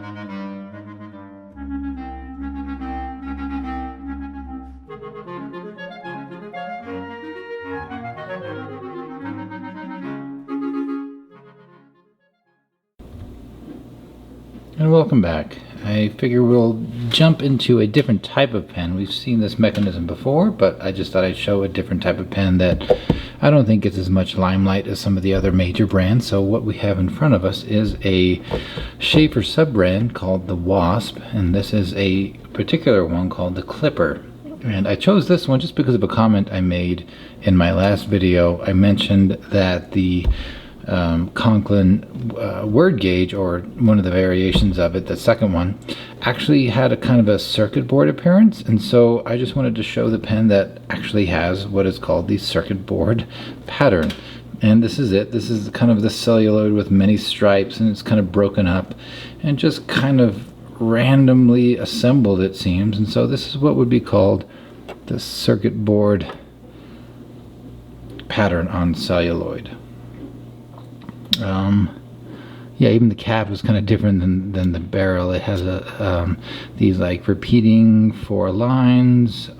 And welcome back. I figure we'll jump into a different type of pen. We've seen this mechanism before, but I just thought I'd show a different type of pen that I don't think gets as much limelight as some of the other major brands. So what we have in front of us is a Sheaffer sub-brand called the Wasp, and this is a particular one called the Clipper. And I chose this one just because of a comment I made in my last video. I mentioned that the Conklin word gauge, or one of the variations of it, the second one, actually had a kind of a circuit board appearance, and so I just wanted to show the pen that actually has what is called the circuit board pattern. And this is it. This is kind of the celluloid with many stripes, and it's kind of broken up and just kind of randomly assembled, it seems. And so this is what would be called the circuit board pattern on celluloid. Yeah, even the cap is kind of different than the barrel. It has a these like repeating 4 lines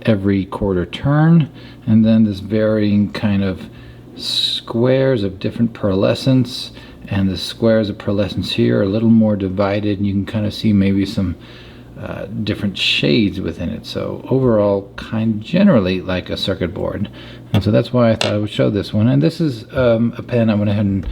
every quarter turn, and then this varying kind of squares of different pearlescence, and the squares of pearlescence here are a little more divided, and you can kind of see maybe some different shades within it. So overall, generally like a circuit board. And so that's why I thought I would show this one. And this is a pen I went ahead and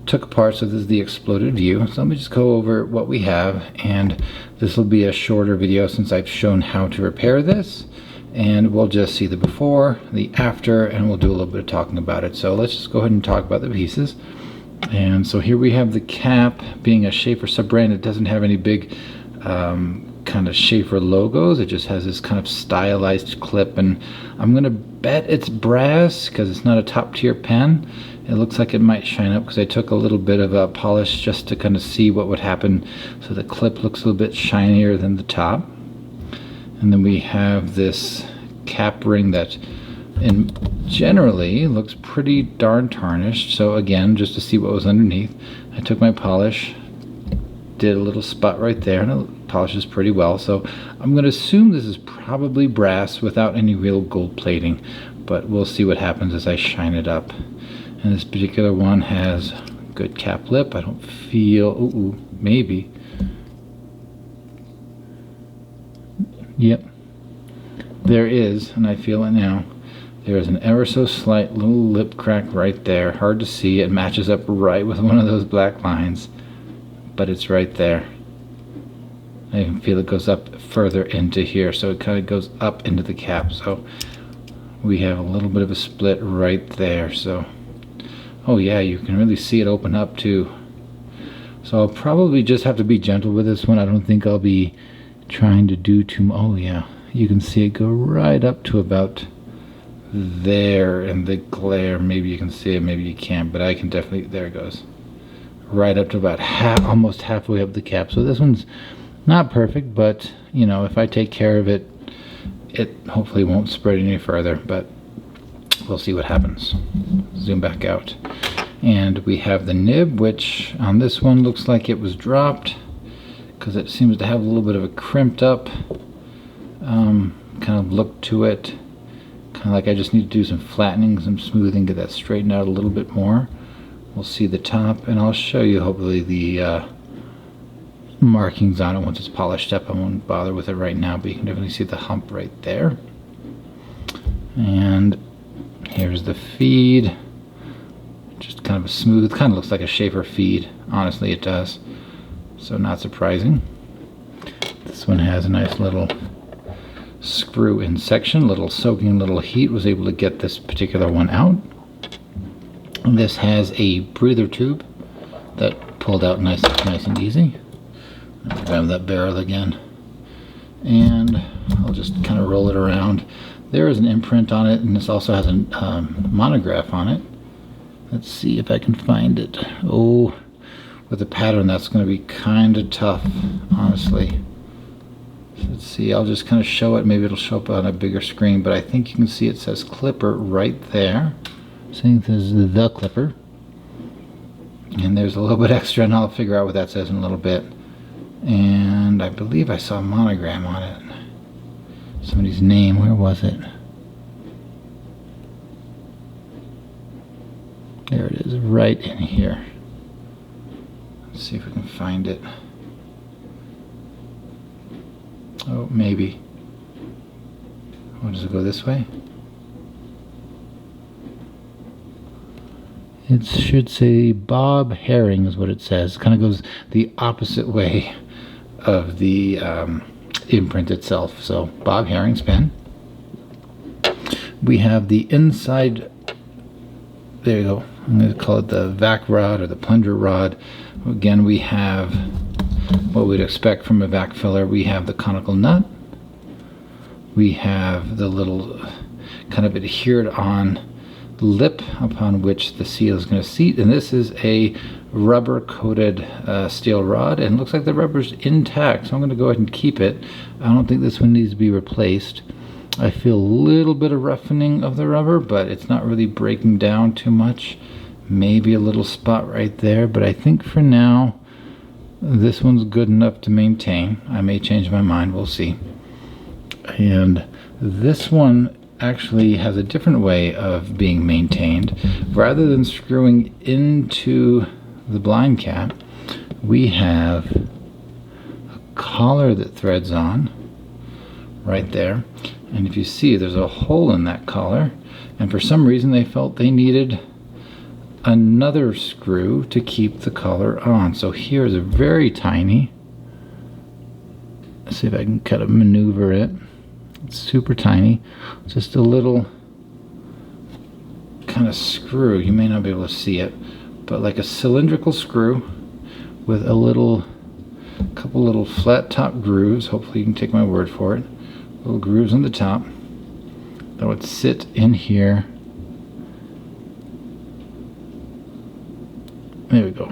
took apart, so this is the exploded view. So let me just go over what we have, and this will be a shorter video since I've shown how to repair this. And we'll just see the before, the after, and we'll do a little bit of talking about it. So let's just go ahead and talk about the pieces. And so here we have the cap. Being a Sheaffer sub-brand, it doesn't have any big kind of Sheaffer logos. It just has this kind of stylized clip, and I'm gonna bet it's brass because it's not a top tier pen. It looks like it might shine up because I took a little bit of a polish just to kind of see what would happen. So the clip looks a little bit shinier than the top. And then we have this cap ring that generally looks pretty darn tarnished. So again, just to see what was underneath, I took my polish, did a little spot right there, and it polishes pretty well. So I'm going to assume this is probably brass without any real gold plating, but we'll see what happens as I shine it up. And this particular one has good cap lip. I don't feel, maybe. Yep, there is, and I feel it now. There is an ever so slight little lip crack right there. Hard to see. It matches up right with one of those black lines, but it's right there. I can feel it goes up further into here, so it kind of goes up into the cap. So we have a little bit of a split right there. So, oh yeah, you can really see it open up too. So I'll probably just have to be gentle with this one. I don't think I'll be trying to do too much. Oh yeah, you can see it go right up to about there in the glare. Maybe you can see it, maybe you can't, but I can definitely, there it goes. Right up to about almost halfway up the cap. So this one's not perfect, but you know, if I take care of it, it hopefully won't spread any further, but we'll see what happens. Zoom back out. And we have the nib, which on this one looks like it was dropped because it seems to have a little bit of a crimped up kind of look to it. Kind of like I just need to do some flattening, some smoothing, get that straightened out a little bit more. We'll see the top, and I'll show you hopefully the markings on it once it's polished up. I won't bother with it right now, but you can definitely see the hump right there. And here's the feed. Just kind of a smooth, kind of looks like a Sheaffer feed. Honestly, it does. So not surprising. This one has a nice little screw in section, little soaking little heat was able to get this particular one out. And this has a breather tube that pulled out nice and easy. I'll grab that barrel again, and I'll just kind of roll it around. There is an imprint on it, and this also has a monograph on it. Let's see if I can find it. Oh, with a pattern that's going to be kind of tough, honestly. Let's see, I'll just kind of show it. Maybe it'll show up on a bigger screen, but I think you can see it says Clipper right there. Saying this is the Clipper. And there's a little bit extra, and I'll figure out what that says in a little bit. And I believe I saw a monogram on it. Somebody's name, where was it? There it is, right in here. Let's see if we can find it. Oh, maybe. Oh, does it go this way? It should say Bob Herring is what it says. Kind of goes the opposite way of the imprint itself. So Bob Herring's pen. We have the inside, there you go, I'm going to call it the vac rod or the plunger rod. Again, we have what we'd expect from a vac filler. We have the conical nut. We have the little kind of adhered on lip upon which the seal is going to seat, and this is a rubber coated steel rod, and it looks like the rubber's intact, so I'm going to go ahead and keep it. I don't think this one needs to be replaced. I feel a little bit of roughening of the rubber, but it's not really breaking down too much. Maybe a little spot right there, but I think for now this one's good enough to maintain. I may change my mind, we'll see. And this one actually has a different way of being maintained. Rather than screwing into the blind cap, we have a collar that threads on right there, and if you see, there's a hole in that collar, and for some reason they felt they needed another screw to keep the collar on. So here's a very tiny, let's see if I can kind of maneuver it. It's super tiny, just a little kind of screw. You may not be able to see it, but like a cylindrical screw with a couple little flat top grooves. Hopefully you can take my word for it. Little grooves on the top that would sit in here. There we go.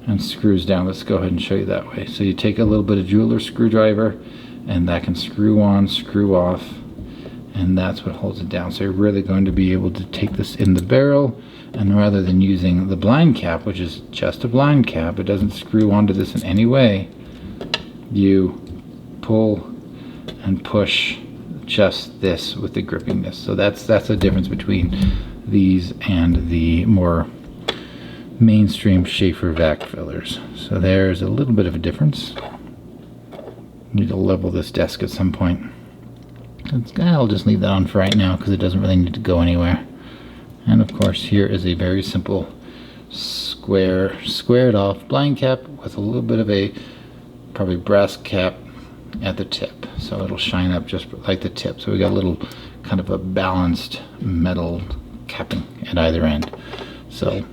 And screws down. Let's go ahead and show you that way. So you take a little bit of jeweler's screwdriver, and that can screw on, screw off, and that's what holds it down. So you're really going to be able to take this in the barrel, and rather than using the blind cap, which is just a blind cap, it doesn't screw onto this in any way, you pull and push just this with the grippiness. So that's the difference between these and the more mainstream Sheaffer vac fillers. So there's a little bit of a difference. Need to level this desk at some point. I'll just leave that on for right now because it doesn't really need to go anywhere. And of course, here is a very simple squared off blind cap with a little bit of a probably brass cap at the tip, so it'll shine up just like the tip. So we got a little kind of a balanced metal capping at either end. So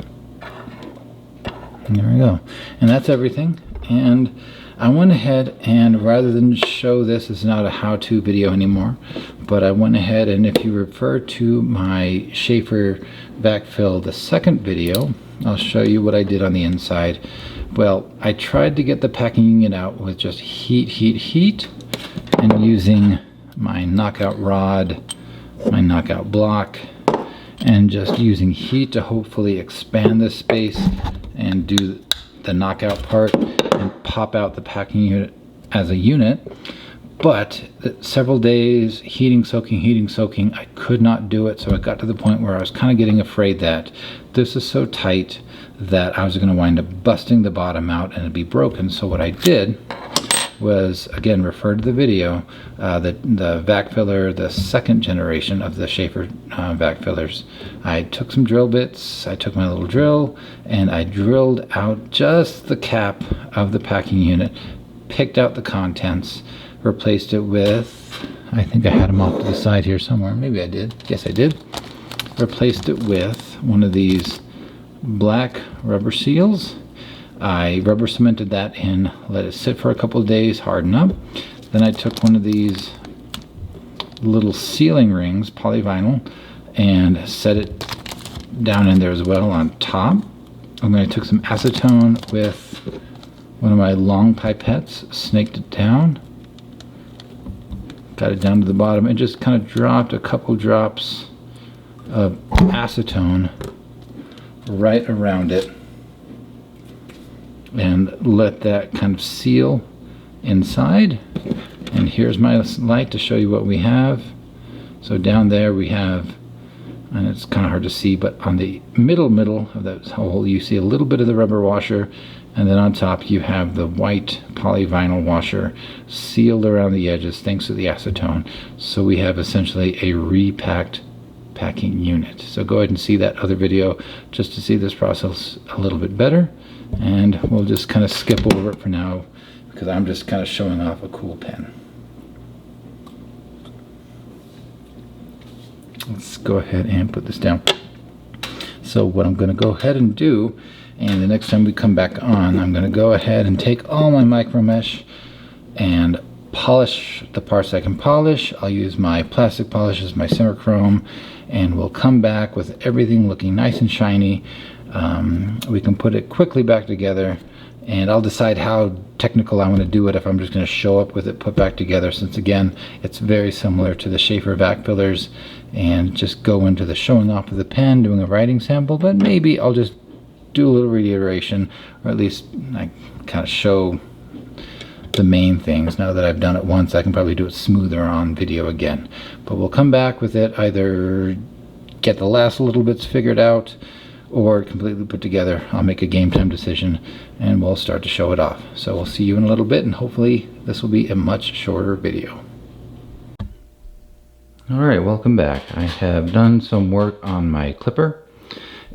there we go, and that's everything. And I went ahead and, rather than show this, it's not a how-to video anymore, but I went ahead and, if you refer to my Sheaffer vac-fill, the second video, I'll show you what I did on the inside. Well, I tried to get the packing unit out with just heat, and using my knockout rod, my knockout block, and just using heat to hopefully expand this space and do the knockout part and pop out the packing unit as a unit. But several days heating, soaking, I could not do it. So I got to the point where I was kind of getting afraid that this is so tight that I was going to wind up busting the bottom out and it'd be broken. So what I did was, again, refer to the video, the vac filler, the second generation of the Sheaffer vac fillers. I took some drill bits, I took my little drill, and I drilled out just the cap of the packing unit, picked out the contents, replaced it with, I think I had them off to the side here somewhere, maybe I did, yes I did, replaced it with one of these black rubber seals. I rubber cemented that in, let it sit for a couple of days, harden up. Then I took one of these little sealing rings, polyvinyl, and set it down in there as well on top. And then I took some acetone with one of my long pipettes, snaked it down, got it down to the bottom, and just kind of dropped a couple drops of acetone right around it. and let that kind of seal inside. And here's my light to show you what we have. So down there we have, and it's kind of hard to see, but on the middle of that hole you see a little bit of the rubber washer, and then on top you have the white polyvinyl washer sealed around the edges thanks to the acetone. So we have essentially a repacked packing unit. So go ahead and see that other video just to see this process a little bit better, and we'll just kind of skip over it for now because I'm just kind of showing off a cool pen. Let's go ahead and put this down. So what I'm going to go ahead and do, and the next time we come back on, I'm going to go ahead and take all my micro mesh and polish the parts I can polish. I'll use my plastic polish as my Chrome, and we'll come back with everything looking nice and shiny. We can put it quickly back together, and I'll decide how technical I want to do it, if I'm just going to show up with it put back together, since again it's very similar to the Sheaffer vac fillers, and just go into the showing off of the pen, doing a writing sample. But maybe I'll just do a little reiteration, or at least I kind of show the main things. Now that I've done it once, I can probably do it smoother on video again. But we'll come back with it, either get the last little bits figured out or completely put together. I'll make a game time decision and we'll start to show it off. So we'll see you in a little bit, and hopefully this will be a much shorter video. Alright, welcome back. I have done some work on my clipper,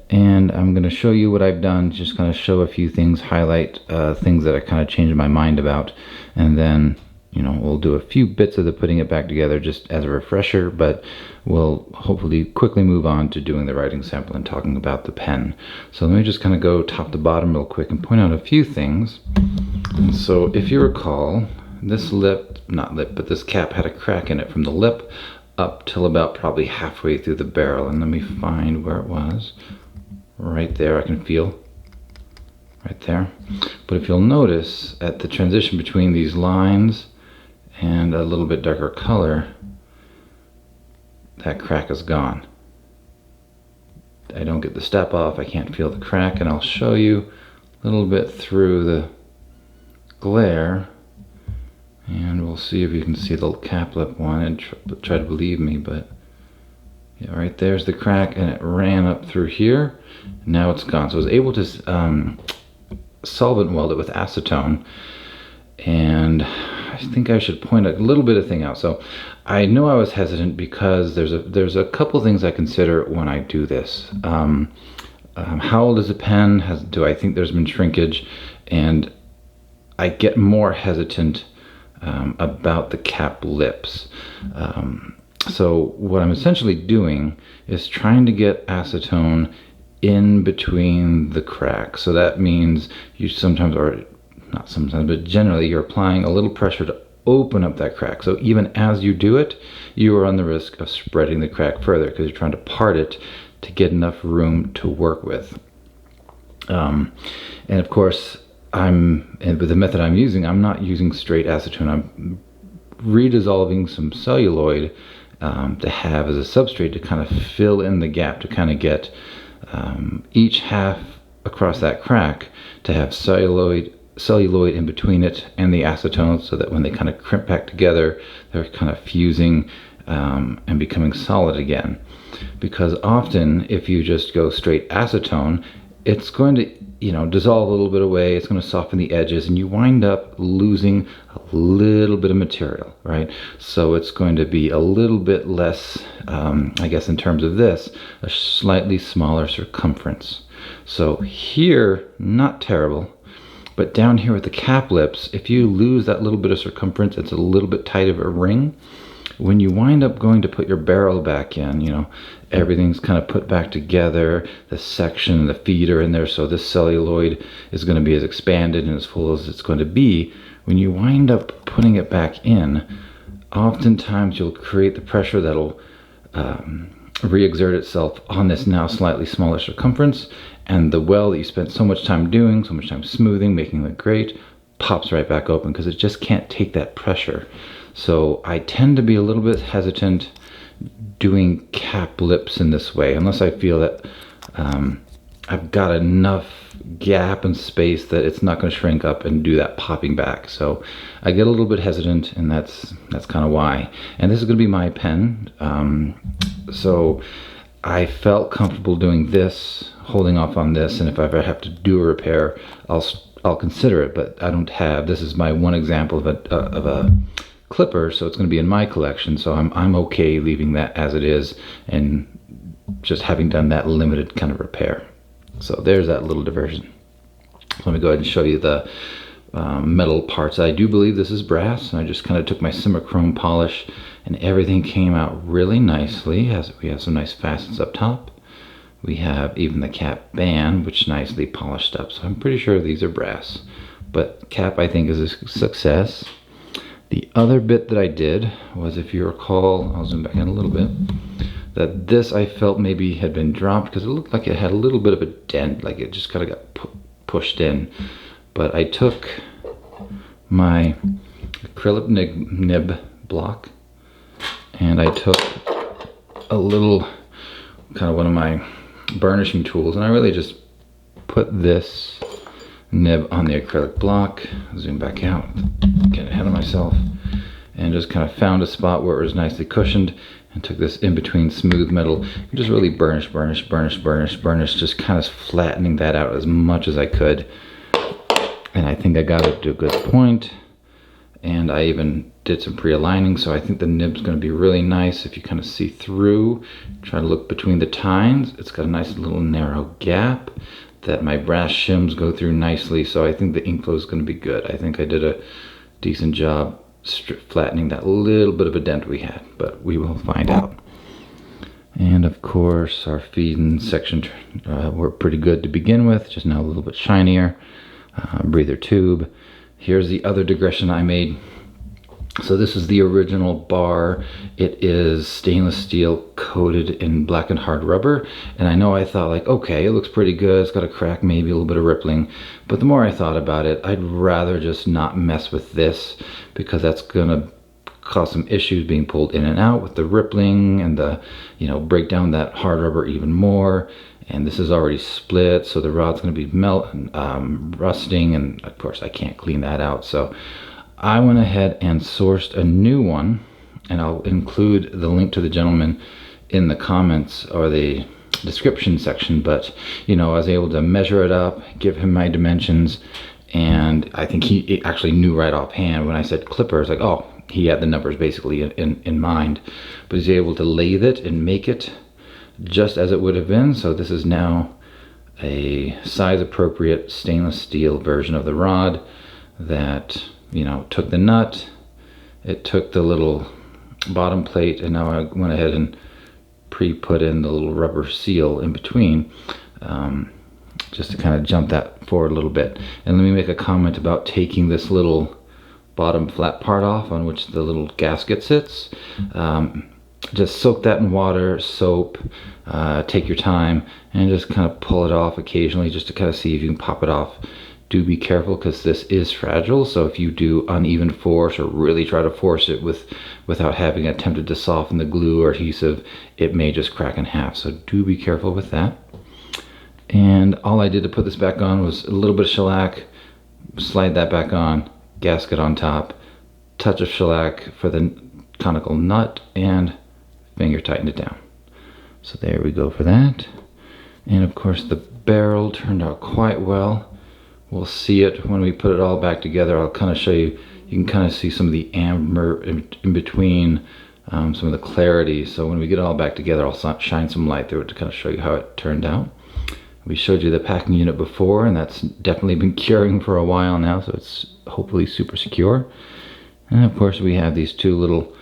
and I'm going to show you what I've done, just kind of show a few things, highlight things that I kind of changed my mind about, and then we'll do a few bits of the putting it back together just as a refresher, but we'll hopefully quickly move on to doing the writing sample and talking about the pen. So let me just kind of go top to bottom real quick and point out a few things. And so if you recall, this but this cap had a crack in it from the lip up till about probably halfway through the barrel. And let me find where it was. Right there, I can feel right there. But if you'll notice at the transition between these lines and a little bit darker color, that crack is gone. I don't get the step off, I can't feel the crack, and I'll show you a little bit through the glare, and we'll see if you can see the cap lip one, and try to believe me, but yeah, right there's the crack, and it ran up through here. Now it's gone. So I was able to solvent weld it with acetone, and I think I should point a little bit of thing out. So I know I was hesitant because there's a couple things I consider when I do this. How old is the pen? Do I think there's been shrinkage? And I get more hesitant about the cap lips. So what I'm essentially doing is trying to get acetone in between the cracks. So that means you sometimes, or not sometimes, but generally you're applying a little pressure to open up that crack. So even as you do it, you are on the risk of spreading the crack further because you're trying to part it to get enough room to work with. And of course, with the method I'm using, I'm not using straight acetone. I'm redissolving some celluloid to have as a substrate to kind of fill in the gap, to kind of get each half across that crack to have celluloid in between it and the acetone, so that when they kind of crimp back together, they're kind of fusing and becoming solid again. Because often if you just go straight acetone, it's going to dissolve a little bit away, it's going to soften the edges, and you wind up losing a little bit of material, right? So it's going to be a little bit less, I guess in terms of this, a slightly smaller circumference. So here, not terrible, but down here with the cap lips, if you lose that little bit of circumference, it's a little bit tight of a ring. When you wind up going to put your barrel back in, everything's kind of put back together, the section, the feet are in there, so this celluloid is going to be as expanded and as full as it's going to be. When you wind up putting it back in, oftentimes you'll create the pressure that'll re-exert itself on this now slightly smaller circumference, and the weld that you spent so much time doing, so much time smoothing, making it great, pops right back open because it just can't take that pressure. So I tend to be a little bit hesitant doing cap lips in this way, unless I feel that I've got enough gap and space that it's not going to shrink up and do that popping back. So I get a little bit hesitant, and that's kind of why. And this is going to be my pen, so I felt comfortable doing this, holding off on this, and if I ever have to do a repair, I'll consider it. But I don't have. This is my one example of a clipper, so it's going to be in my collection. So I'm okay leaving that as it is, and just having done that limited kind of repair. So there's that little diversion. Let me go ahead and show you the metal parts. I do believe this is brass, and I just kind of took my Simichrome polish, and everything came out really nicely. We have some nice facets up top. We have even the cap band, which nicely polished up. So I'm pretty sure these are brass, but cap I think is a success. The other bit that I did was, if you recall, I'll zoom back in a little bit, that this I felt maybe had been dropped because it looked like it had a little bit of a dent, like it just kind of got pushed in. But I took my acrylic nib block, and I took a little, kind of one of my burnishing tools, and I really just put this nib on the acrylic block, zoom back out, get ahead of myself, and just kind of found a spot where it was nicely cushioned, and took this in between smooth metal and just really burnish, just kind of flattening that out as much as I could. And I think I got it to a good point, and I even did some pre-aligning, so I think the nib's going to be really nice. If you kind of see through, try to look between the tines, it's got a nice little narrow gap that my brass shims go through nicely, so I think the ink flow is going to be good. I think I did a decent job flattening that little bit of a dent we had, but we will find out. And of course our feed and section were pretty good to begin with, just now a little bit shinier. Breather tube. Here's the other digression I made. So this is the original bar. It is stainless steel coated in blackened hard rubber, and I know I thought like, okay, it looks pretty good, it's got a crack, maybe a little bit of rippling, but the more I thought about it, I'd rather just not mess with this, because that's gonna cause some issues being pulled in and out with the rippling and the, you know, break down that hard rubber even more. And this is already split, so the rod's going to be rusting, and of course I can't clean that out. So I went ahead and sourced a new one, and I'll include the link to the gentleman in the comments or the description section. But you know, I was able to measure it up, give him my dimensions, and I think he actually knew right offhand when I said clipper. It's like, oh, he had the numbers basically in mind, but he's able to lathe it and make it just as it would have been. So this is now a size appropriate stainless steel version of the rod that, you know, took the nut, it took the little bottom plate, and now I went ahead and put in the little rubber seal in between, just to kind of jump that forward a little bit. And let me make a comment about taking this little bottom flat part off on which the little gasket sits. Just soak that in water, soap, take your time, and just kind of pull it off occasionally just to kind of see if you can pop it off. Do be careful, because this is fragile, so if you do uneven force or really try to force it without having attempted to soften the glue or adhesive, it may just crack in half, so do be careful with that. And all I did to put this back on was a little bit of shellac, slide that back on, gasket on top, touch of shellac for the conical nut, and finger tighten it down. So there we go for that. And of course the barrel turned out quite well. We'll see it when we put it all back together. I'll kind of show you, you can kind of see some of the amber in between, some of the clarity. So when we get it all back together, I'll shine some light through it to kind of show you how it turned out. We showed you the packing unit before, and that's definitely been curing for a while now, so it's hopefully super secure. And of course we have these two little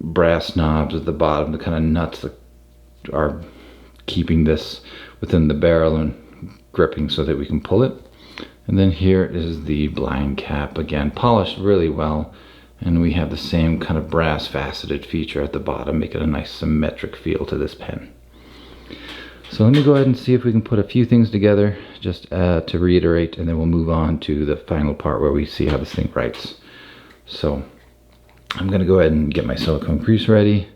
brass knobs at the bottom, the kind of nuts that are keeping this within the barrel and gripping so that we can pull it. And then here is the blind cap, again polished really well, and we have the same kind of brass faceted feature at the bottom, making a nice symmetric feel to this pen. So let me go ahead and see if we can put a few things together just to reiterate, and then we'll move on to the final part where we see how this thing writes. So I'm going to go ahead and get my silicone grease ready.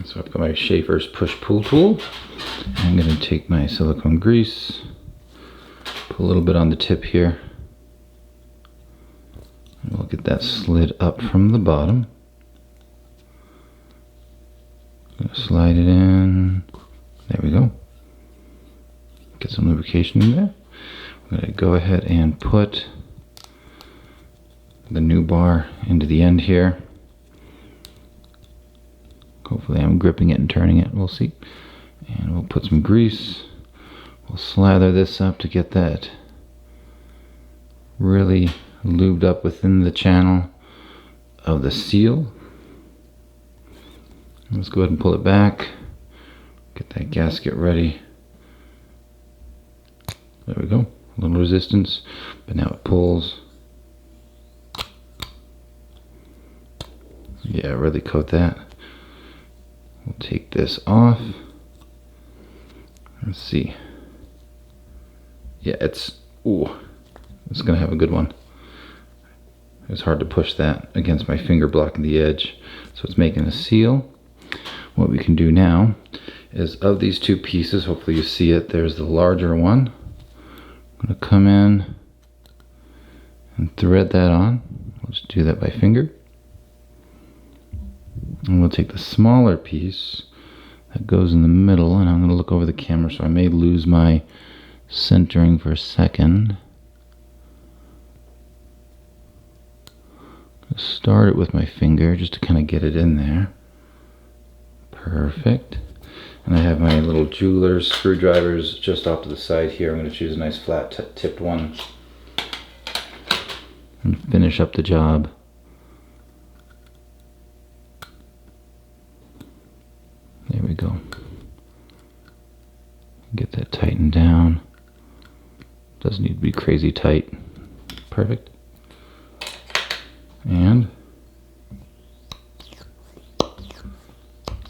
So I've got my Sheaffer's push-pull tool. I'm going to take my silicone grease, put a little bit on the tip here, and we'll get that slid up from the bottom. Slide it in. There we go. Get some lubrication in there. I'm going to go ahead and put the new bar into the end here. Hopefully I'm gripping it and turning it. We'll see. And we'll put some grease. We'll slather this up to get that really lubed up within the channel of the seal. Let's go ahead and pull it back. Get that gasket ready. There we go. A little resistance, but now it pulls. Yeah, really coat that. We'll take this off. Let's see. Yeah, it's gonna have a good one. It's hard to push that against my finger blocking the edge, so it's making a seal. What we can do now is, of these two pieces, hopefully you see it, there's the larger one. I'm gonna come in and thread that on. We'll just do that by finger. And we'll take the smaller piece that goes in the middle, and I'm gonna look over the camera so I may lose my centering for a second. Start it with my finger just to kind of get it in there. Perfect. And I have my little jeweler's screwdrivers just off to the side here. I'm going to choose a nice flat tipped one and finish up the job. There we go. Get that tightened down. Doesn't need to be crazy tight. Perfect. And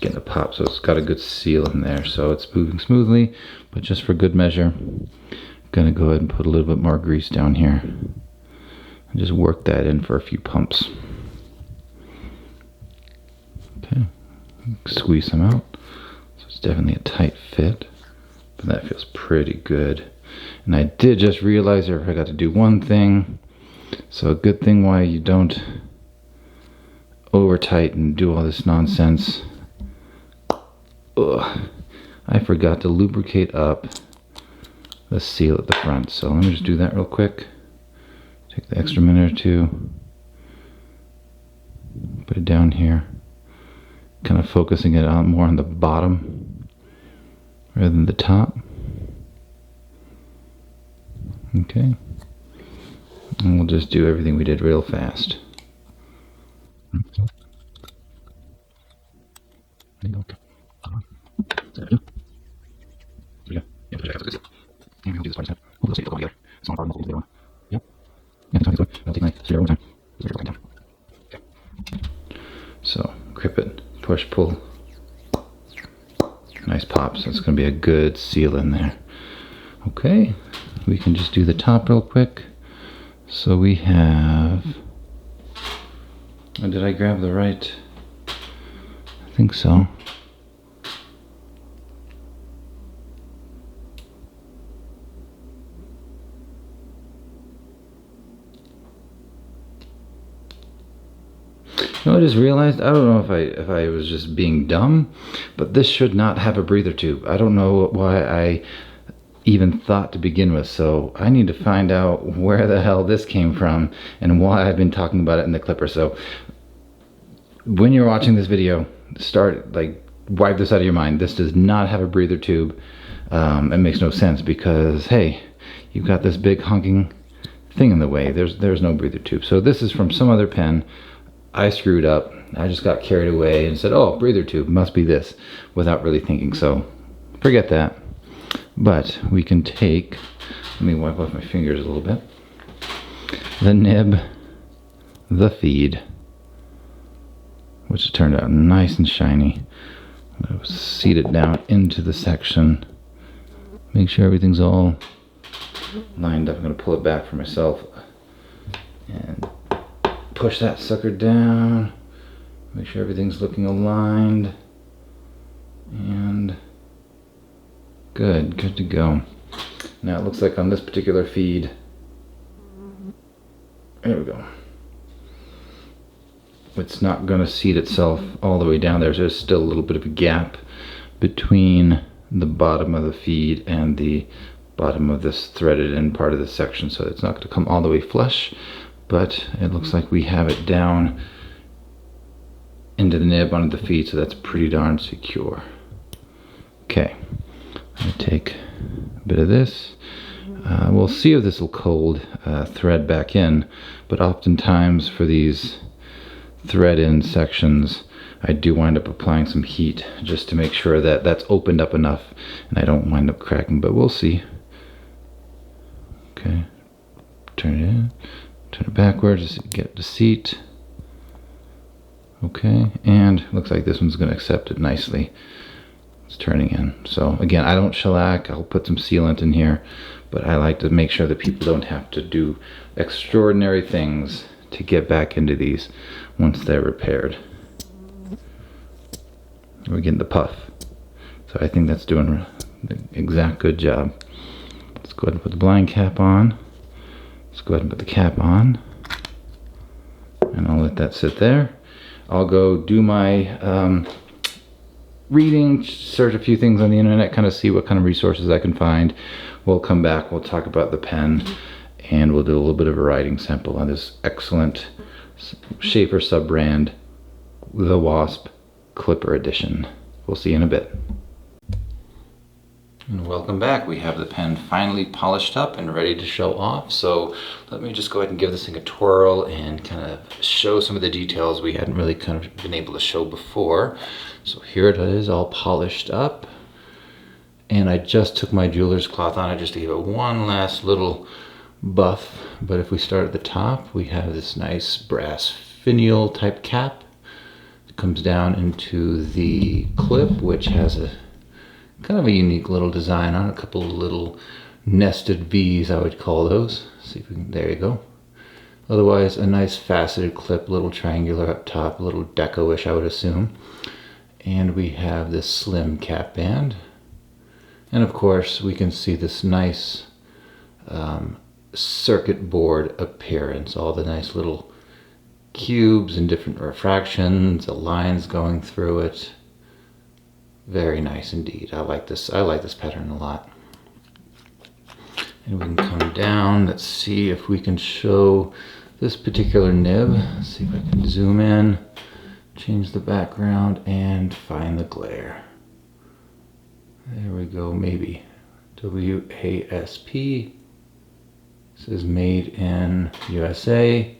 getting a pop, so it's got a good seal in there, so it's moving smoothly. But just for good measure, I'm gonna go ahead and put a little bit more grease down here and just work that in for a few pumps. Okay, squeeze them out. So it's definitely a tight fit, but that feels pretty good. And I did just realize I forgot to do one thing. So a good thing why you don't over tighten and do all this nonsense. I forgot to lubricate up the seal at the front. So let me just do that real quick. Take the extra minute or two. Put it down here. Kind of focusing it on more on the bottom rather than the top. Okay. And we'll just do everything we did real fast. There you go. There we go. Yeah, put it and we'll do this part instead. We'll just all together. It's not a problem. We'll do Yep. Yeah, that's fine. I'll take my screw one time. Down. Okay. So, grip it, push, pull. Nice pop, so it's going to be a good seal in there. Okay, we can just do the top real quick. So we have, did I grab the right? I think so. You know, I just realized, I don't know if I was just being dumb, but this should not have a breather tube. I don't know why I even thought to begin with, so I need to find out where the hell this came from and why I've been talking about it in the clipper. So when you're watching this video, wipe this out of your mind. This does not have a breather tube. It makes no sense because, hey, you've got this big honking thing in the way. There's no breather tube. So this is from some other pen. I screwed up. I just got carried away and said, oh, breather tube, must be this, without really thinking. So forget that. But we can take, let me wipe off my fingers a little bit, the nib, the feed, which turned out nice and shiny. I'm going to seat it down into the section, make sure everything's all lined up. I'm going to pull it back for myself and push that sucker down, make sure everything's looking aligned. And good to go. Now it looks like on this particular feed, there we go, it's not going to seat itself all the way down there. There's still a little bit of a gap between the bottom of the feed and the bottom of this threaded in part of the section, so it's not going to come all the way flush, but it looks like we have it down into the nib onto the feed, so that's pretty darn secure. Okay, I'm going to take a bit of this. We'll see if this will cold thread back in, but oftentimes for these thread in sections I do wind up applying some heat just to make sure that that's opened up enough and I don't wind up cracking, but we'll see. Okay, turn it in, turn it backwards to get it to seat. Okay, and looks like this one's going to accept it nicely. It's turning in. So again, I don't shellac, I'll put some sealant in here, but I like to make sure that people don't have to do extraordinary things to get back into these once they're repaired. We're getting the puff. So I think that's doing the exact good job. Let's go ahead and put the blind cap on. Let's go ahead and put the cap on. And I'll let that sit there. I'll go do my reading, search a few things on the internet, kind of see what kind of resources I can find. We'll come back, we'll talk about the pen, and we'll do a little bit of a writing sample on this excellent Sheaffer sub-brand, the Wasp Clipper Edition. We'll see you in a bit. And welcome back. We have the pen finally polished up and ready to show off. So let me just go ahead and give this thing a twirl and kind of show some of the details we hadn't really kind of been able to show before. So here it is, all polished up. And I just took my jeweler's cloth on it just to give it one last little buff. But if we start at the top, we have this nice brass finial type cap. It comes down into the clip, which has a kind of a unique little design on it, a couple of little nested V's, I would call those. See if we can, there you go. Otherwise, a nice faceted clip, little triangular up top, a little deco-ish, I would assume. And we have this slim cap band. And of course, we can see this nice circuit board appearance, all the nice little cubes and different refractions, the lines going through it. Very nice indeed. I like this pattern a lot. And we can come down, let's see if we can show this particular nib. Let's see if I can zoom in, change the background, and find the glare. There we go, maybe. WASP. This is made in USA.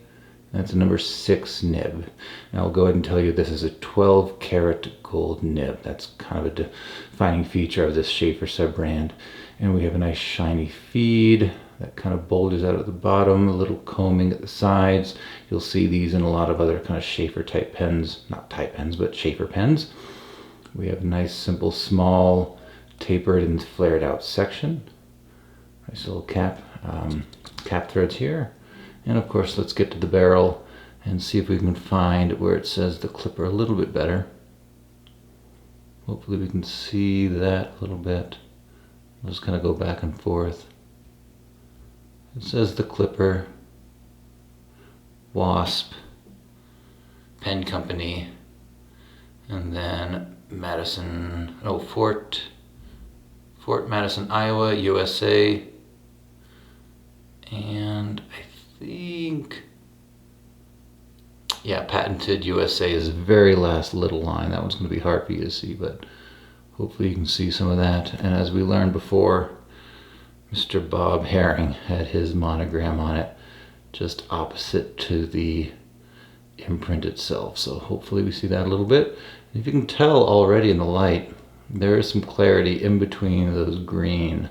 That's a number 6 nib. And I'll go ahead and tell you this is a 12 karat gold nib. That's kind of a defining feature of this Sheaffer sub-brand. And we have a nice shiny feed that kind of bulges out at the bottom, a little combing at the sides. You'll see these in a lot of other kind of Sheaffer type pens, not type pens, but Sheaffer pens. We have a nice, simple, small, tapered and flared out section. Nice little cap threads here. And of course, let's get to the barrel and see if we can find where it says the clipper a little bit better. Hopefully we can see that a little bit. I'll just kind of go back and forth. It says the Clipper, Wasp, Pen Company, and then Fort Madison, Iowa, USA, and I think, yeah, patented USA is the very last little line. That one's going to be hard for you to see, but hopefully you can see some of that. And as we learned before, Mr. Bob Herring had his monogram on it just opposite to the imprint itself. So hopefully we see that a little bit. And if you can tell already in the light, there is some clarity in between those green.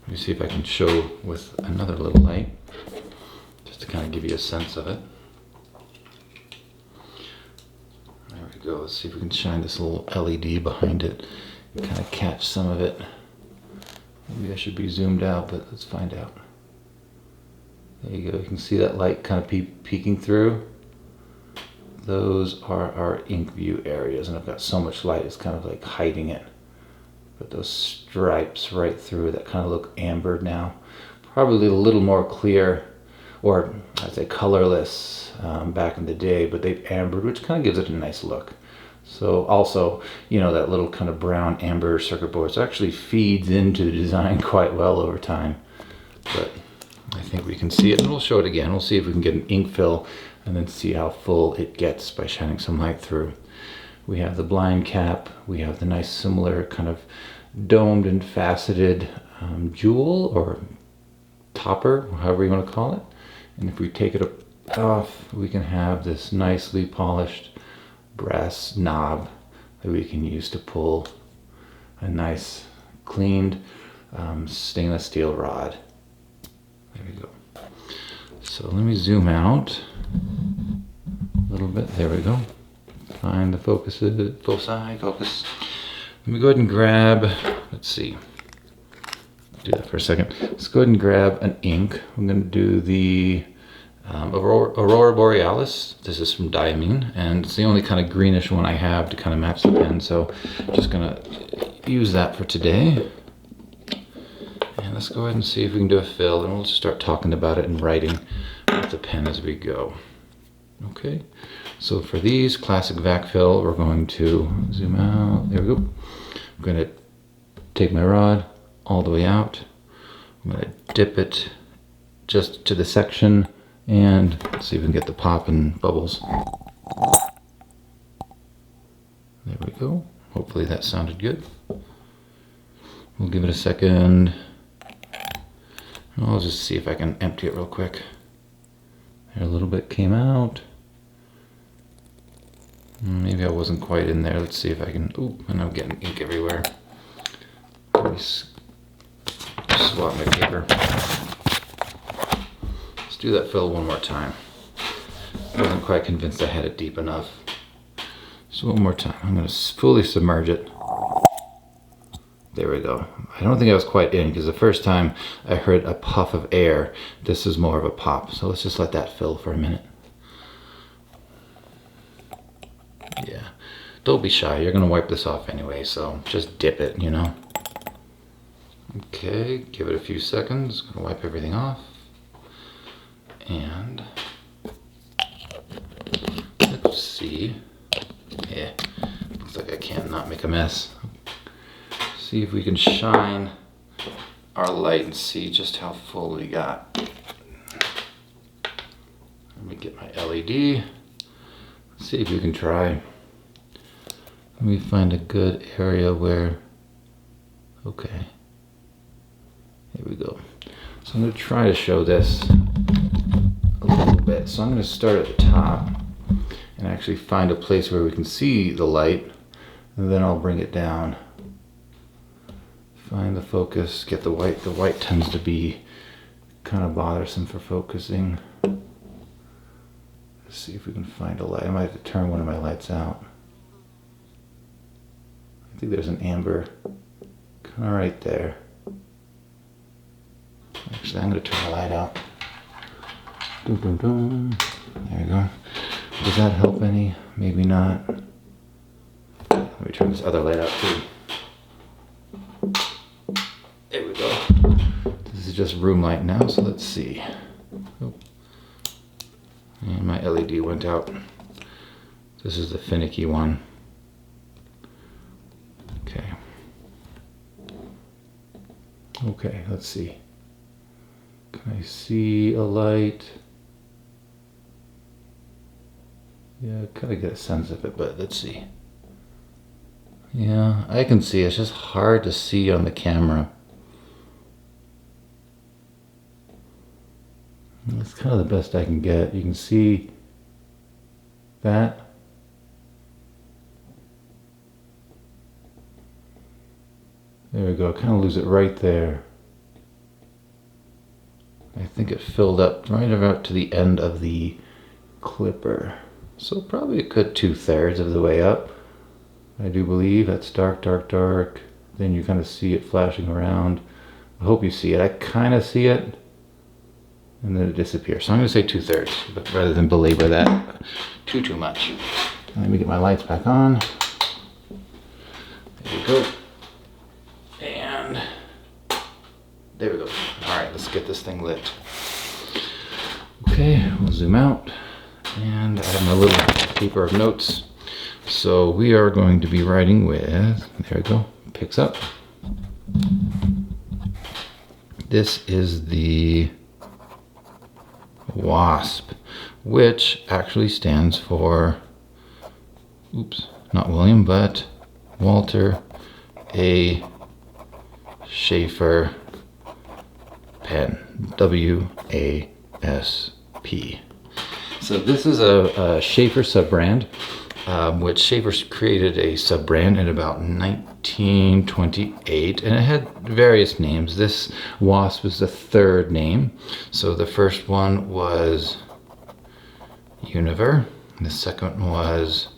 Let me see if I can show with another little light, just to kind of give you a sense of it. There we go. Let's see if we can shine this little LED behind it and kind of catch some of it. Maybe I should be zoomed out, but let's find out. There you go. You can see that light kind of peeking through. those are our ink view areas, and I've got so much light it's kind of like hiding it. But those stripes right through that kind of look ambered now. Probably a little more clear, or I'd say colorless back in the day, but they've ambered, which kind of gives it a nice look. So also, you know, that little kind of brown amber circuit boards actually feeds into the design quite well over time. But I think we can see it, and we'll show it again. We'll see if we can get an ink fill and then see how full it gets by shining some light through. We have the blind cap. We have the nice similar kind of domed and faceted jewel or topper, however you want to call it. And if we take it off, we can have this nicely polished brass knob that we can use to pull a nice cleaned stainless steel rod. There we go. So let me zoom out a little bit. There we go. Find the focus, foci, focus. Let me go ahead and grab, let's see, do that for a second. Let's go ahead and grab an ink. I'm going to do the Aurora Borealis. This is from Diamine, and it's the only kind of greenish one I have to kind of match the pen, so just going to use that for today. And let's go ahead and see if we can do a fill, and we'll just start talking about it and writing with the pen as we go. Okay, so for these classic vac-fill, we're going to zoom out. There we go. I'm going to take my rod all the way out. I'm going to dip it just to the section and see if we can get the pop and bubbles. There we go. Hopefully that sounded good. We'll give it a second. I'll just see if I can empty it real quick. There, a little bit came out. Maybe I wasn't quite in there. Let's see if I can. Ooh, and I'm getting ink everywhere. Let me swap my paper. Let's do that fill one more time. I wasn't quite convinced I had it deep enough. So one more time. I'm going to fully submerge it. There we go. I don't think I was quite in, because the first time I heard a puff of air. This is more of a pop. So let's just let that fill for a minute. Yeah. Don't be shy. You're going to wipe this off anyway, so just dip it, you know. Okay, give it a few seconds. I'm going to wipe everything off. And let's see. Yeah, looks like I can't not make a mess. See if we can shine our light and see just how full we got. Let me get my LED. Let's see if we can try. Let me find a good area where, okay. Here we go. So I'm going to try to show this a little bit. So I'm going to start at the top and actually find a place where we can see the light, and then I'll bring it down. Find the focus, get the white. The white tends to be kind of bothersome for focusing. Let's see if we can find a light. I might have to turn one of my lights out. I think there's an amber kind of right there. Actually, I'm going to turn the light out. Dum, dum, dum. There we go. Does that help any? Maybe not. Let me turn this other light out too. There we go. This is just room light now, so let's see. Oh. And my LED went out. This is the finicky one. Okay. Okay, let's see. Can I see a light? Yeah, kind of get a sense of it, but let's see. Yeah, I can see. It's just hard to see on the camera. That's kind of the best I can get. You can see that. There we go. Kind of lose it right there. I think it filled up right about to the end of the clipper. So probably a good 2/3 of the way up. I do believe that's dark, dark, dark. Then you kind of see it flashing around. I hope you see it. I kind of see it. and then it disappears. So I'm going to say 2/3, but rather than belabor that too much. Let me get my lights back on. There we go. And there we go. All right, let's get this thing lit. Okay, we'll zoom out. And I have my little paper of notes. So we are going to be writing with, there we go, picks up. This is the Wasp, which actually stands for, oops, not William, but Walter A. Sheaffer pen, W-A-S-P. So this is a Sheaffer sub-brand, which Sheaffer created a sub-brand in about 1928, and it had various names. This Wasp was the third name. So the first one was Univer, the second was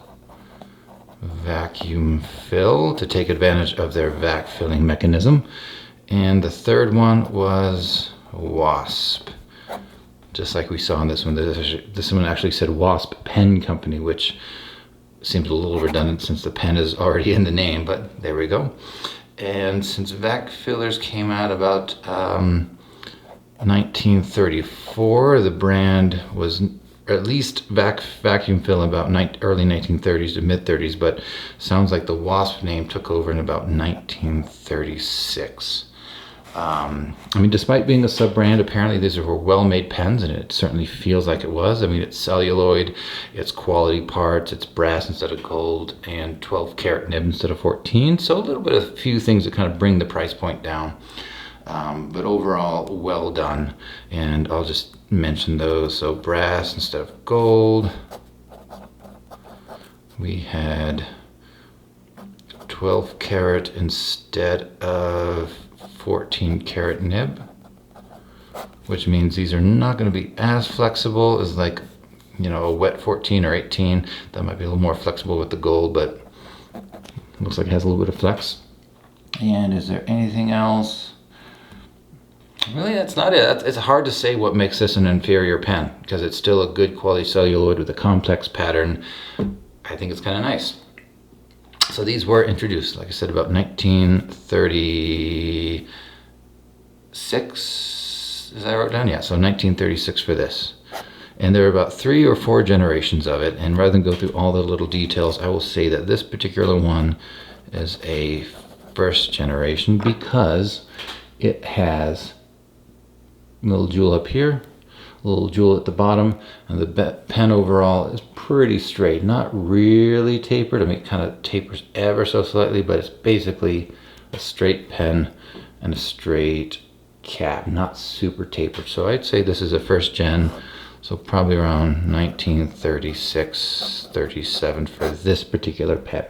vacuum-fill, to take advantage of their vac-filling mechanism, and the third one was Wasp. Just like we saw in this one, this one actually said Wasp Pen Company, which seems a little redundant since the pen is already in the name, but there we go. And since vac fillers came out about 1934, the brand was, or at least vacuum fill about early 1930s to mid 30s, but sounds like the Wasp name took over in about 1936. I mean, despite being a sub-brand, apparently these were well-made pens, and it certainly feels like it was. I mean, it's celluloid, it's quality parts, it's brass instead of gold, and 12 karat nib instead of 14. So a little bit of a few things that kind of bring the price point down. But overall, well done. And I'll just mention those. So brass instead of gold. We had 12 karat instead of 14 karat nib, which means these are not going to be as flexible as, like, you know, a wet 14 or 18. That might be a little more flexible with the gold, but looks like it has a little bit of flex. And is there anything else? Really, that's not it. It's hard to say what makes this an inferior pen, because it's still a good quality celluloid with a complex pattern. I think it's kind of nice. So these were introduced, like I said, about 1936. Is that wrote down? Yeah, so 1936 for this. And there are about 3 or 4 generations of it. And rather than go through all the little details, I will say that this particular one is a first generation because it has a little jewel up here, a little jewel at the bottom, and the pen overall is pretty straight, not really tapered. I mean, it kind of tapers ever so slightly, but it's basically a straight pen and a straight cap, not super tapered. So I'd say this is a first gen, so probably around 1936, 37 for this particular pen.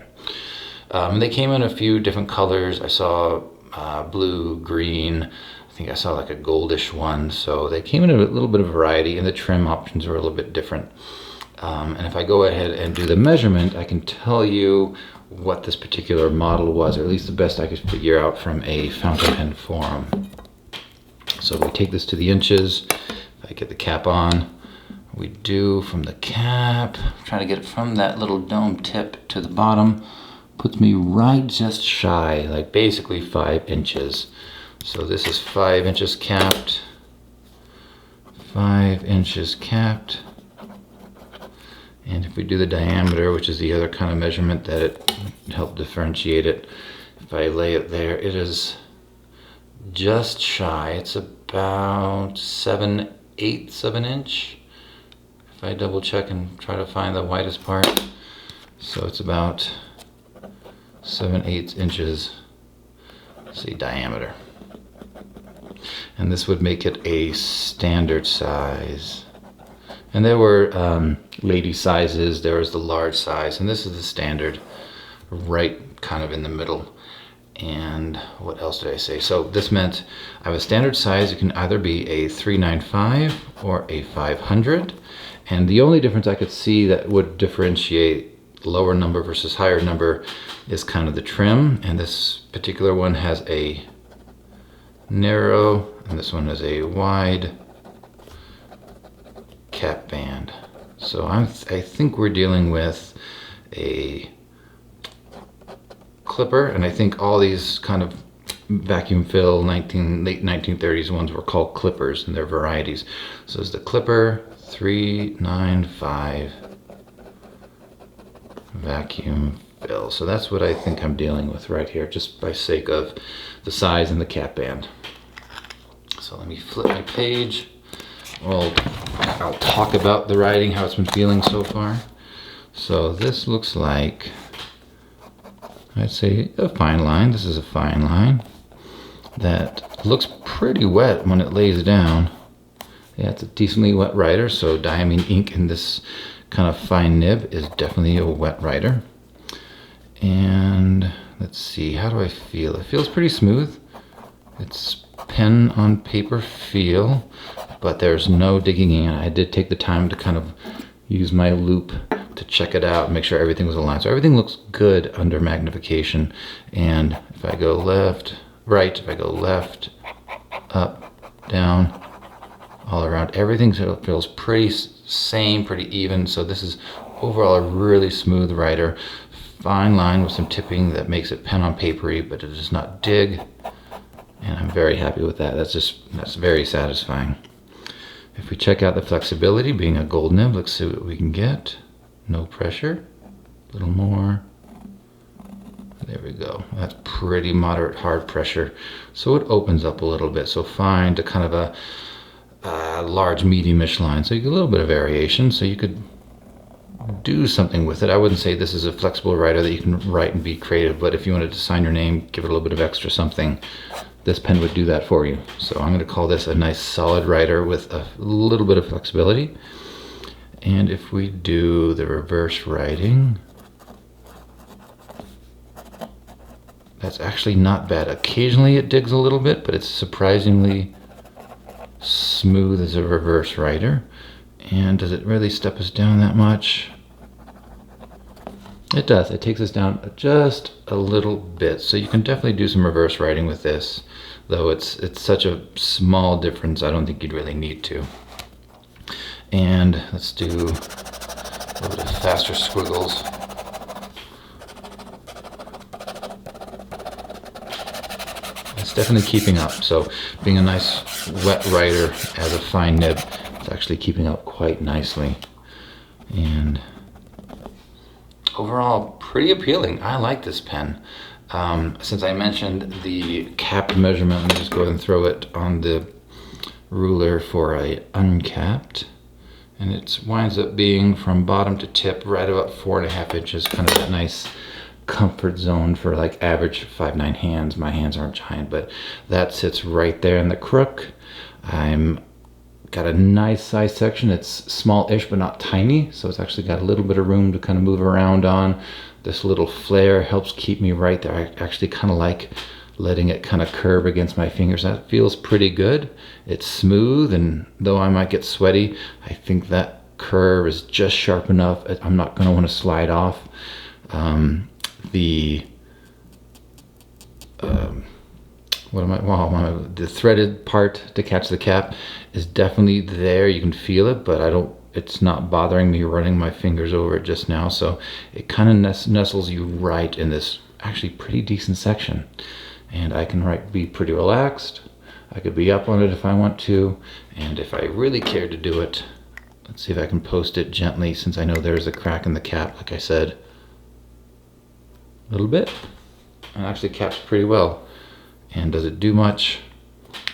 They came in a few different colors. I saw blue, green, I think I saw like a goldish one. So they came in a little bit of variety, and the trim options were a little bit different. And if I go ahead and do the measurement, I can tell you what this particular model was, or at least the best I could figure out from a fountain pen forum. So we take this to the inches. If I get the cap on, we do from the cap, try to get it from that little dome tip to the bottom, puts me right just shy, like basically 5 inches. So this is 5 inches capped, 5 inches capped. And if we do the diameter, which is the other kind of measurement that it helped differentiate it, if I lay it there, it is just shy. It's about 7/8 of an inch. If I double check and try to find the widest part. So it's about 7/8 inches, let's see, diameter. And this would make it a standard size. And there were lady sizes, there was the large size, and this is the standard, right kind of in the middle. And what else did I say? So this meant I have a standard size. It can either be a 395 or a 500. And the only difference I could see that would differentiate lower number versus higher number is kind of the trim. And this particular one has a narrow, and this one has a wide cap band. So I think we're dealing with a clipper, and I think all these kind of vacuum fill late 1930s ones were called clippers, and they're varieties. So it's the clipper 395 vacuum fill. So that's what I think I'm dealing with right here, just by sake of the size and the cap band. So let me flip my page. Well, I'll talk about the writing, how it's been feeling so far. So this looks like, I'd say, a fine line. This is a fine line that looks pretty wet when it lays down. Yeah, it's a decently wet writer, so diamine ink in this kind of fine nib is definitely a wet writer. And let's see, how do I feel? It feels pretty smooth. It's pen on paper feel, but there's no digging in. I did take the time to kind of use my loop to check it out, make sure everything was aligned. So everything looks good under magnification. And if I go left, right, if I go left, up, down, all around, everything feels pretty same, pretty even. So this is overall a really smooth writer. Fine line with some tipping that makes it pen on papery, but it does not dig. And I'm very happy with that. That's very satisfying. If we check out the flexibility, being a gold nib, let's see what we can get. No pressure, a little more. There we go. That's pretty moderate hard pressure. So it opens up a little bit. So fine to kind of a large medium-ish line. So you get a little bit of variation. So you could do something with it. I wouldn't say this is a flexible writer that you can write and be creative, but if you wanted to sign your name, give it a little bit of extra something, this pen would do that for you. So I'm going to call this a nice solid writer with a little bit of flexibility. And if we do the reverse writing, that's actually not bad. Occasionally it digs a little bit, but it's surprisingly smooth as a reverse writer. And does it really step us down that much? It does. It takes us down just a little bit. So you can definitely do some reverse writing with this, though it's such a small difference, I don't think you'd really need to. And let's do a little bit of faster squiggles. It's definitely keeping up. So being a nice wet writer as a fine nib, it's actually keeping up quite nicely. And overall, pretty appealing. I like this pen. Since I mentioned the capped measurement, let me just go ahead and throw it on the ruler for a uncapped. And it winds up being from bottom to tip right about 4.5 inches, kind of that nice comfort zone for like average 5'9" hands. My hands aren't giant, but that sits right there in the crook. I'm got a nice size section. It's small-ish but not tiny, so it's actually got a little bit of room to kind of move around on. This little flare helps keep me right there. I actually kind of like letting it kind of curve against my fingers. That feels pretty good. It's smooth, and though I might get sweaty, I think that curve is just sharp enough. I'm not going to want to slide off. The threaded part to catch the cap is definitely there. You can feel it, but it's not bothering me running my fingers over it just now. So it kind of nestles you right in this actually pretty decent section. And I can be pretty relaxed. I could be up on it if I want to. And if I really cared to do it, let's see if I can post it gently, since I know there's a crack in the cap, like I said. A little bit. And actually caps pretty well. And does it do much?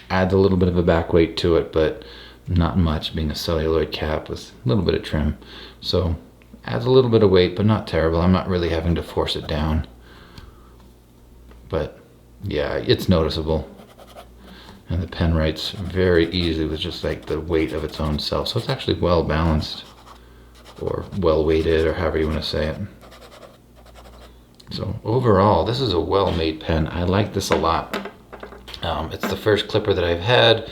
Adds a little bit of a back weight to it, but not much, being a celluloid cap with a little bit of trim. So adds a little bit of weight, but not terrible. I'm not really having to force it down. But yeah, it's noticeable. And the pen writes very easily with just like the weight of its own self. So it's actually well balanced, or well weighted, or however you want to say it. So overall, this is a well-made pen. I like this a lot. It's the first clipper that I've had,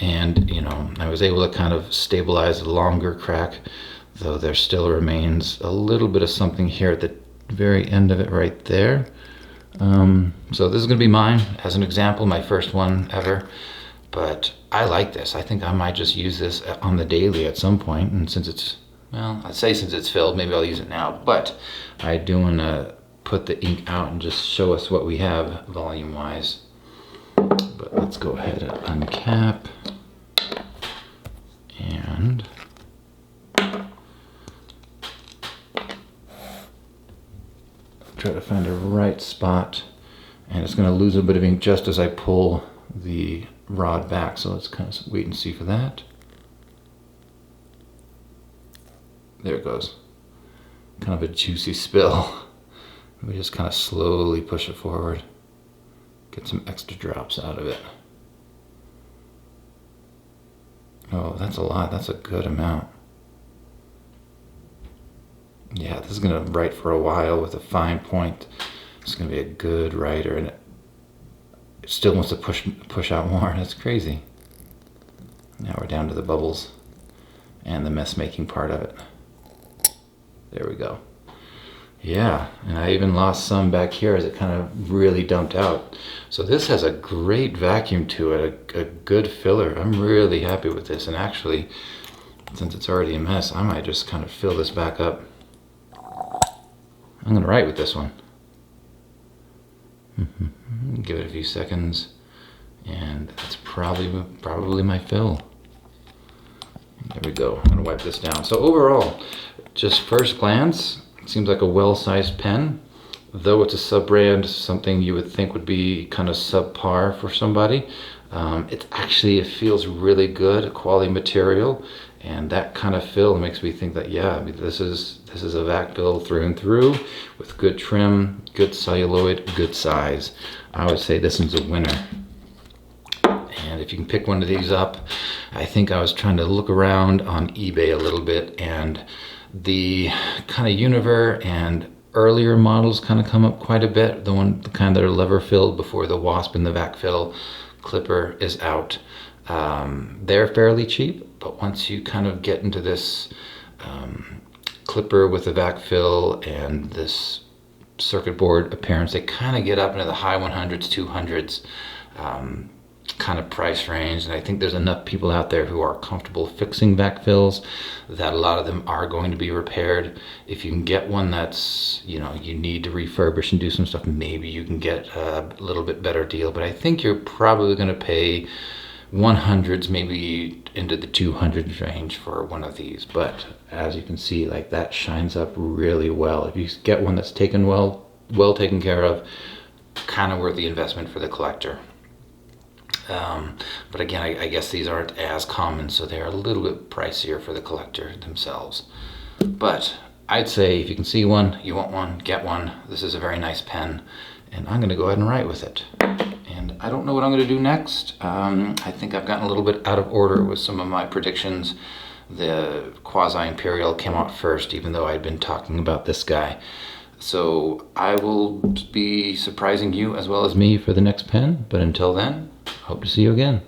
and I was able to kind of stabilize the longer crack, though there still remains a little bit of something here at the very end of it right there. So this is going to be mine as an example, my first one ever. but I like this. I think I might just use this on the daily at some point, and since it's, well, I'd say since it's filled, maybe I'll use it now, but I do want to put the ink out and just show us what we have volume wise. But let's go ahead and uncap and try to find a right spot, and it's going to lose a bit of ink just as I pull the rod back, so let's kind of wait and see for that. There it goes. Kind of a juicy spill. We just kind of slowly push it forward, get some extra drops out of it. Oh, that's a lot. That's a good amount. Yeah, this is going to write for a while with a fine point. It's going to be a good writer, and it still wants to push out more. That's crazy. Now we're down to the bubbles and the mess making part of it. There we go. Yeah, and I even lost some back here as it kind of really dumped out. So this has a great vacuum to it, a good filler. I'm really happy with this, and actually, since it's already a mess, I might just kind of fill this back up. I'm gonna write with this one. Give it a few seconds, and that's probably my fill. There we go. I'm gonna wipe this down. So overall, just first glance, it seems like a well-sized pen. Though it's a sub-brand, something you would think would be kind of subpar for somebody. It feels really good, a quality material, and that kind of fill makes me think that, yeah, I mean, this is a vac-fill through and through, with good trim, good celluloid, good size. I would say this one's a winner. And if you can pick one of these up, I think I was trying to look around on eBay a little bit, and the kind of Univer and earlier models kind of come up quite a bit. The kind that are lever filled before the Wasp and the vac-fill clipper is out. They're fairly cheap, but once you kind of get into this clipper with the vac-fill and this circuit board appearance, they kind of get up into the high 100s, 200s kind of price range. And I think there's enough people out there who are comfortable fixing vac-fills that a lot of them are going to be repaired. If you can get one that's, you know, you need to refurbish and do some stuff, maybe you can get a little bit better deal, but I think you're probably going to pay 100s, maybe into the 200s range for one of these. But as you can see, like, that shines up really well. If you get one that's taken well taken care of, kind of worth the investment for the collector. But again, I guess these aren't as common, so they're a little bit pricier for the collector themselves. But I'd say if you can see one, you want one, get one. This is a very nice pen, and I'm going to go ahead and write with it. And I don't know what I'm going to do next. I think I've gotten a little bit out of order with some of my predictions. The Quasi-Imperial came out first, even though I'd been talking about this guy. So I will be surprising you as well as me for the next pen, but until then, hope to see you again.